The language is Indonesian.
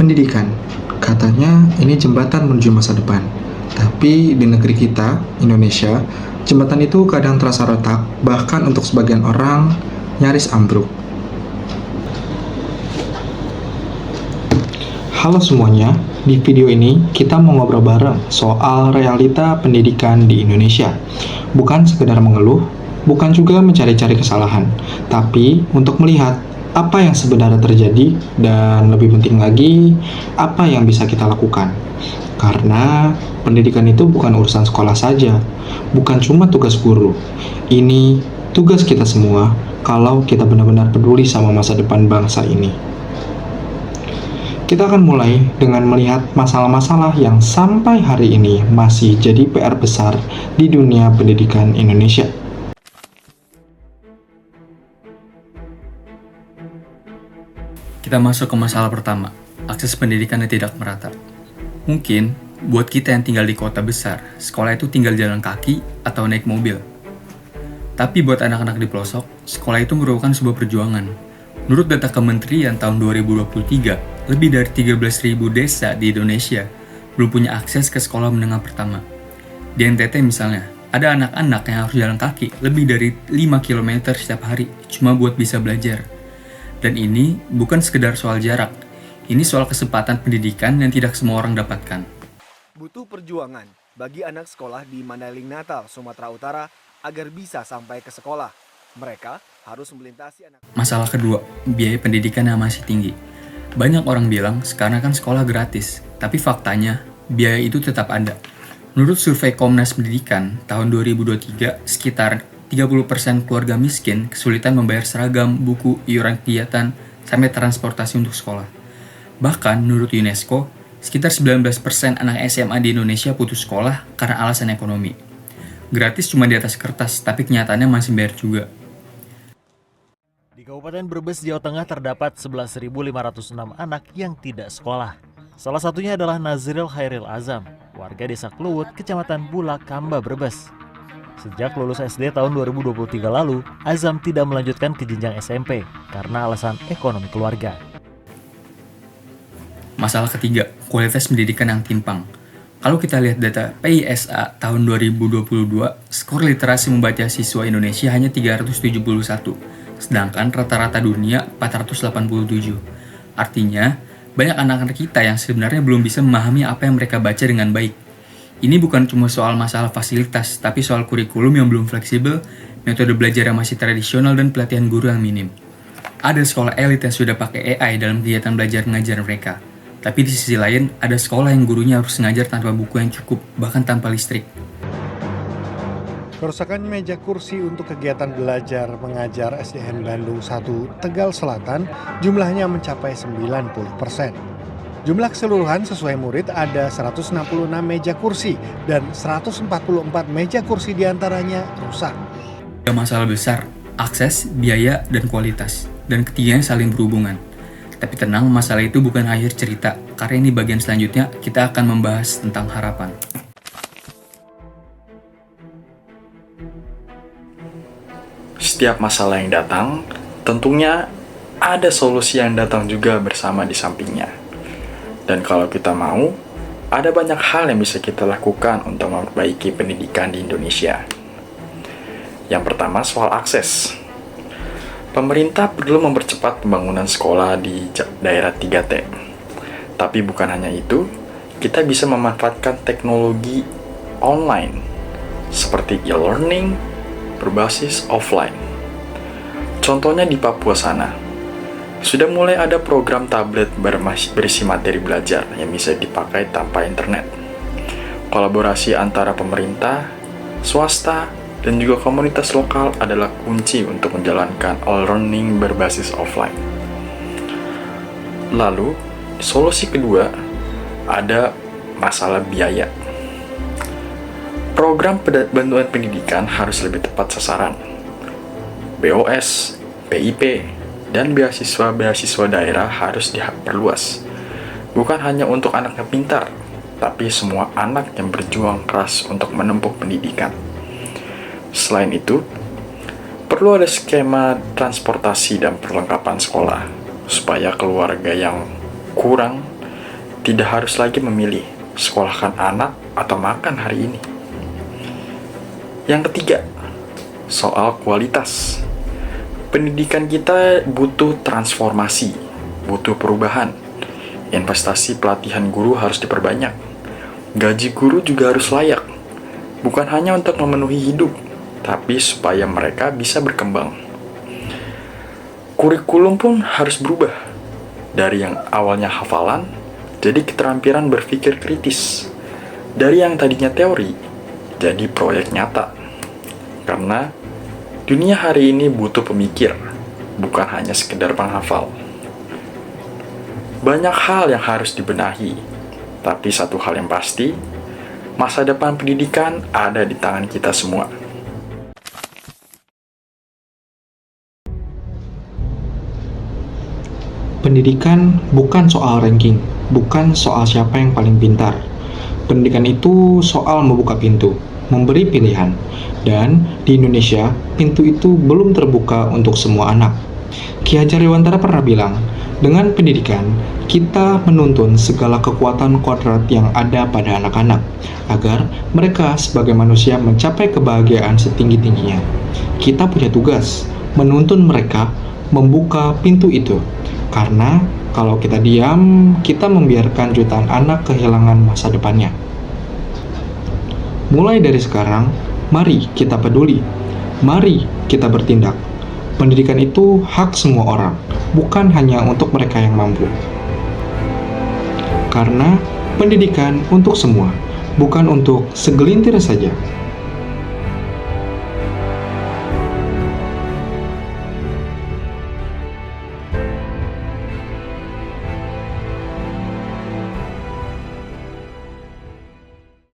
Pendidikan, katanya ini jembatan menuju masa depan. Tapi di negeri kita, Indonesia, jembatan itu kadang terasa retak, bahkan untuk sebagian orang nyaris ambruk. Halo semuanya, di video ini kita mau ngobrol bareng soal realita pendidikan di Indonesia. Bukan sekedar mengeluh, bukan juga mencari-cari kesalahan, tapi untuk melihat apa yang sebenarnya terjadi dan lebih penting lagi, apa yang bisa kita lakukan. Karena pendidikan itu bukan urusan sekolah saja, bukan cuma tugas guru. Ini tugas kita semua kalau kita benar-benar peduli sama masa depan bangsa ini. Kita akan mulai dengan melihat masalah-masalah yang sampai hari ini masih jadi PR besar di dunia pendidikan Indonesia. Kita masuk ke masalah pertama, akses pendidikan yang tidak merata. Mungkin, buat kita yang tinggal di kota besar, sekolah itu tinggal jalan kaki atau naik mobil. Tapi buat anak-anak di pelosok, sekolah itu merupakan sebuah perjuangan. Menurut data Kementerian tahun 2023, lebih dari 13.000 desa di Indonesia belum punya akses ke sekolah menengah pertama. Di NTT misalnya, ada anak-anak yang harus jalan kaki lebih dari 5 km setiap hari cuma buat bisa belajar. Dan ini bukan sekedar soal jarak, ini soal kesempatan pendidikan yang tidak semua orang dapatkan. Butuh perjuangan bagi anak sekolah di Mandailing Natal, Sumatera Utara agar bisa sampai ke sekolah. Mereka harus melintasi anak. Masalah kedua, biaya pendidikan yang masih tinggi. Banyak orang bilang sekarang kan sekolah gratis, tapi faktanya biaya itu tetap ada. Menurut survei Komnas Pendidikan tahun 2023, sekitar 30% keluarga miskin kesulitan membayar seragam, buku, iuran kegiatan, sampai transportasi untuk sekolah. Bahkan menurut UNESCO, sekitar 19% anak SMA di Indonesia putus sekolah karena alasan ekonomi. Gratis cuma di atas kertas, tapi kenyataannya masih bayar juga. Di Kabupaten Brebes, Jawa Tengah terdapat 11.506 anak yang tidak sekolah. Salah satunya adalah Nazril Khairil Azam, warga desa Kluwut, Kecamatan Bulak, Kamba, Brebes. Sejak lulus SD tahun 2023 lalu, Azam tidak melanjutkan ke jenjang SMP karena alasan ekonomi keluarga. Masalah ketiga, kualitas pendidikan yang timpang. Kalau kita lihat data PISA tahun 2022, skor literasi membaca siswa Indonesia hanya 371, sedangkan rata-rata dunia 487. Artinya, banyak anak-anak kita yang sebenarnya belum bisa memahami apa yang mereka baca dengan baik. Ini bukan cuma soal masalah fasilitas, tapi soal kurikulum yang belum fleksibel, metode belajar yang masih tradisional, dan pelatihan guru yang minim. Ada sekolah elit yang sudah pakai AI dalam kegiatan belajar mengajar mereka. Tapi di sisi lain, ada sekolah yang gurunya harus ngajar tanpa buku yang cukup, bahkan tanpa listrik. Kerusakan meja kursi untuk kegiatan belajar mengajar SDN Bandung 1 Tegal Selatan jumlahnya mencapai 90%. Jumlah keseluruhan sesuai murid ada 166 meja kursi dan 144 meja kursi diantaranya rusak. Ada masalah besar, akses, biaya, dan kualitas. Dan ketiganya saling berhubungan. Tapi tenang, masalah itu bukan akhir cerita, karena ini bagian selanjutnya kita akan membahas tentang harapan. Setiap masalah yang datang, tentunya ada solusi yang datang juga bersama di sampingnya. Dan kalau kita mau, ada banyak hal yang bisa kita lakukan untuk memperbaiki pendidikan di Indonesia. Yang pertama soal akses. Pemerintah perlu mempercepat pembangunan sekolah di daerah 3T. Tapi bukan hanya itu, kita bisa memanfaatkan teknologi online seperti e-learning berbasis offline. Contohnya di Papua sana, sudah mulai ada program tablet berisi materi belajar yang bisa dipakai tanpa internet. Kolaborasi antara pemerintah, swasta, dan juga komunitas lokal adalah kunci untuk menjalankan e-learning berbasis offline. Lalu, solusi kedua ada masalah biaya. Program bantuan pendidikan harus lebih tepat sasaran. BOS, PIP, dan beasiswa daerah harus diperluas. Bukan hanya untuk anak yang pintar, tapi semua anak yang berjuang keras untuk menempuh pendidikan. Selain itu, perlu ada skema transportasi dan perlengkapan sekolah, supaya keluarga yang kurang tidak harus lagi memilih sekolahkan anak atau makan hari ini. Yang ketiga, soal kualitas. Pendidikan kita butuh transformasi, butuh perubahan. Investasi pelatihan guru harus diperbanyak. Gaji guru juga harus layak. Bukan hanya untuk memenuhi hidup, tapi supaya mereka bisa berkembang. Kurikulum pun harus berubah. Dari yang awalnya hafalan, jadi keterampilan berpikir kritis. Dari yang tadinya teori, jadi proyek nyata. Karena dunia hari ini butuh pemikir, bukan hanya sekedar penghafal. Banyak hal yang harus dibenahi, tapi satu hal yang pasti, masa depan pendidikan ada di tangan kita semua. Pendidikan bukan soal ranking, bukan soal siapa yang paling pintar. Pendidikan itu soal membuka pintu, memberi pilihan. Dan di Indonesia, pintu itu belum terbuka untuk semua anak. Ki Hajar Dewantara pernah bilang, dengan pendidikan, kita menuntun segala kekuatan kodrat yang ada pada anak-anak, agar mereka sebagai manusia mencapai kebahagiaan setinggi-tingginya. Kita punya tugas, menuntun mereka membuka pintu itu. Karena kalau kita diam, kita membiarkan jutaan anak kehilangan masa depannya. Mulai dari sekarang, mari kita peduli. Mari kita bertindak. Pendidikan itu hak semua orang, bukan hanya untuk mereka yang mampu. Karena pendidikan untuk semua, bukan untuk segelintir saja.